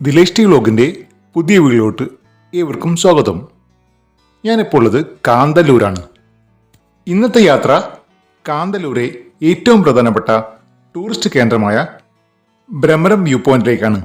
Dilesh T വ്ലോഗിൻ്റെ പുതിയ വീഡിയോയിലോട്ട് ഏവർക്കും സ്വാഗതം. ഞാനിപ്പോൾ ഉള്ളത് കാന്തല്ലൂരാണ്. ഇന്നത്തെ യാത്ര കാന്തല്ലൂരെ ഏറ്റവും പ്രധാനപ്പെട്ട ടൂറിസ്റ്റ് കേന്ദ്രമായ ഭ്രമരം വ്യൂ പോയിന്റിലേക്കാണ്.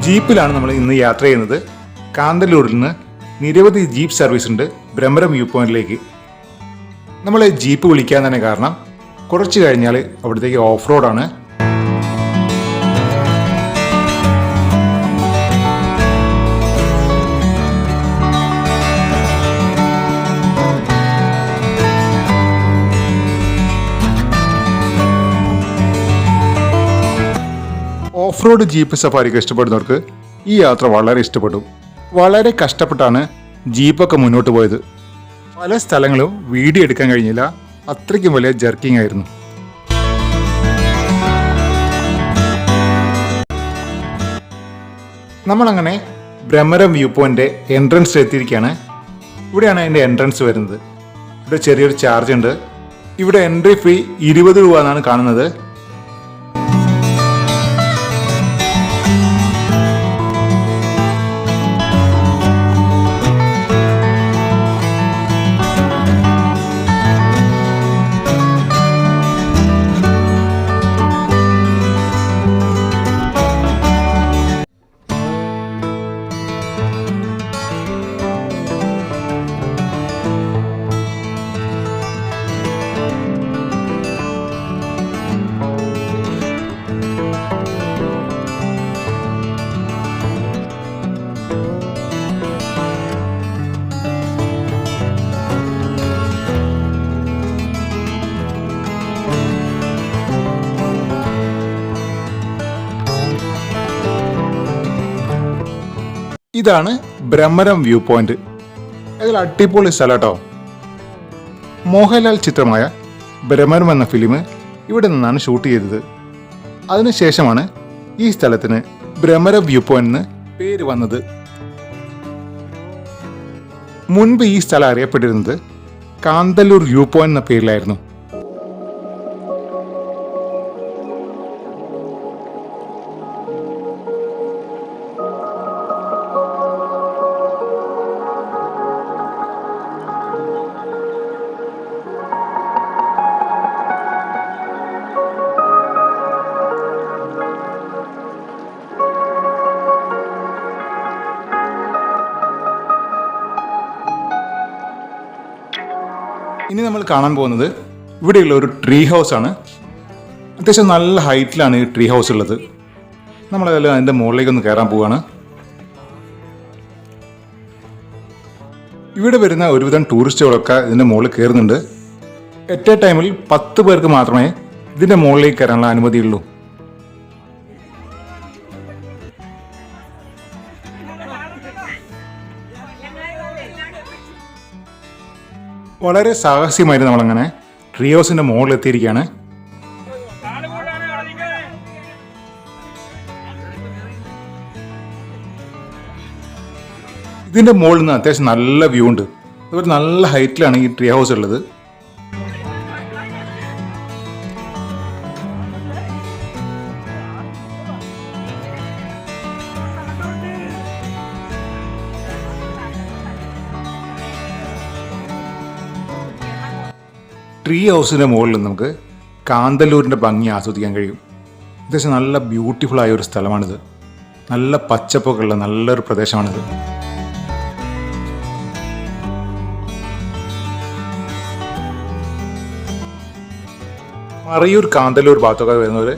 ജീപ്പിലാണ് നമ്മൾ ഇന്ന് യാത്ര ചെയ്യുന്നത്. കാന്തല്ലൂരിൽ നിന്ന് നിരവധി ജീപ്പ് സർവീസ് ഉണ്ട് ഭ്രമരം വ്യൂ പോയിന്റിലേക്ക്. നമ്മൾ ജീപ്പ് വിളിക്കാൻ തന്നെ കാരണം കുറച്ച് കഴിഞ്ഞാൽ അവിടത്തേക്ക് ഓഫ് റോഡാണ്. ഓഫ് റോഡ് ജീപ്പ് സഫാരിക്ക് ഇഷ്ടപ്പെടുന്നവർക്ക് ഈ യാത്ര വളരെ ഇഷ്ടപ്പെടും. വളരെ കഷ്ടപ്പെട്ടാണ് ജീപ്പൊക്കെ മുന്നോട്ട് പോയത്. പല സ്ഥലങ്ങളും വീഡിയോ എടുക്കാൻ കഴിഞ്ഞില്ല, അത്രയ്ക്കും വലിയ ജർക്കിംഗ് ആയിരുന്നു. നമ്മളങ്ങനെ ഭ്രമരം വ്യൂ പോയിന്റ് എൻട്രൻസ് എത്തിയിരിക്കുകയാണ്. ഇവിടെയാണ് അതിൻ്റെ എൻട്രൻസ് വരുന്നത്. ഇവിടെ ചെറിയൊരു ചാർജ് ഉണ്ട്. ഇവിടെ എൻട്രി ഫീ 20 രൂപ എന്നാണ് കാണുന്നത്. ഇതാണ് ഭ്രമരം വ്യൂ പോയിന്റ്. ഇതിൽ അടിപൊളി സ്ഥലം കേട്ടോ. മോഹൻലാൽ ചിത്രമായ ഭ്രമരം എന്ന ഫിലിം ഇവിടെ നിന്നാണ് ഷൂട്ട് ചെയ്തത്. അതിനുശേഷമാണ് ഈ സ്ഥലത്തിന് ഭ്രമരം വ്യൂ പോയിന്റ് എന്ന് പേര് വന്നത്. മുൻപ് ഈ സ്ഥലം അറിയപ്പെട്ടിരുന്നത് കാന്തല്ലൂർ വ്യൂ പോയിന്റ് എന്ന പേരിലായിരുന്നു. ഇനി നമ്മൾ കാണാൻ പോകുന്നത് ഇവിടെയുള്ള ഒരു ട്രീ ഹൗസ് ആണ്. അത്യാവശ്യം നല്ല ഹൈറ്റിലാണ് ഈ ട്രീ ഹൗസ് ഉള്ളത്. നമ്മളതെല്ലാം അതിൻ്റെ മുകളിലേക്ക് ഒന്ന് കയറാൻ പോവുകയാണ്. ഇവിടെ വരുന്ന ഒരുവിധം ടൂറിസ്റ്റുകളൊക്കെ ഇതിൻ്റെ മുകളിൽ കയറുന്നുണ്ട്. അറ്റ് എ ടൈമിൽ 10 പേർക്ക് മാത്രമേ ഇതിൻ്റെ മുകളിലേക്ക് കയറാനുള്ള അനുമതിയുള്ളൂ. വളരെ സാഹസ്യമായിട്ട് നമ്മളങ്ങനെ ട്രീ ഹൗസിൻ്റെ മുകളിൽ എത്തിയിരിക്കുകയാണ്. ഇതിൻ്റെ മുകളിൽ നിന്ന് അത്യാവശ്യം നല്ല വ്യൂ ഉണ്ട്. അതുപോലെ നല്ല ഹൈറ്റിലാണ് ഈ ട്രീ ഹൗസ് ഉള്ളത്. ട്രീ ഹൗസിൻ്റെ മുകളിൽ നമുക്ക് കാന്തല്ലൂരിൻ്റെ ഭംഗി ആസ്വദിക്കാൻ കഴിയും. അത്യാവശ്യം നല്ല ബ്യൂട്ടിഫുൾ ആയ ഒരു സ്ഥലമാണിത്. നല്ല പച്ചപ്പൊക്കെ ഉള്ള നല്ലൊരു പ്രദേശമാണിത്. മറയൂർ കാന്തല്ലൂർ ഭാഗത്തൊക്കെ വരുന്നവർ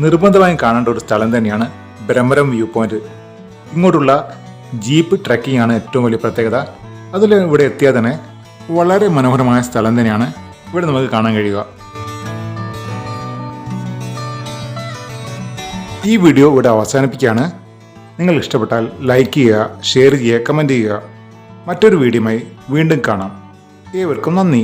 നിർബന്ധമായും കാണേണ്ട ഒരു സ്ഥലം തന്നെയാണ് ഭ്രമരം വ്യൂ പോയിന്റ്. ഇങ്ങോട്ടുള്ള ജീപ്പ് ട്രക്കിംഗ് ആണ് ഏറ്റവും വലിയ പ്രത്യേകത. അതിൽ ഇവിടെ എത്തിയാൽ തന്നെ വളരെ മനോഹരമായ സ്ഥലം തന്നെയാണ് ഇവിടെ നമുക്ക് കാണാൻ കഴിയുക. ഈ വീഡിയോ ഇവിടെ അവസാനിപ്പിക്കുകയാണ്. നിങ്ങൾ ഇഷ്ടപ്പെട്ടാൽ ലൈക്ക് ചെയ്യുക, ഷെയർ ചെയ്യുക, കമൻറ്റ് ചെയ്യുക. മറ്റൊരു വീഡിയോയുമായി വീണ്ടും കാണാം. ഏവർക്കും നന്ദി.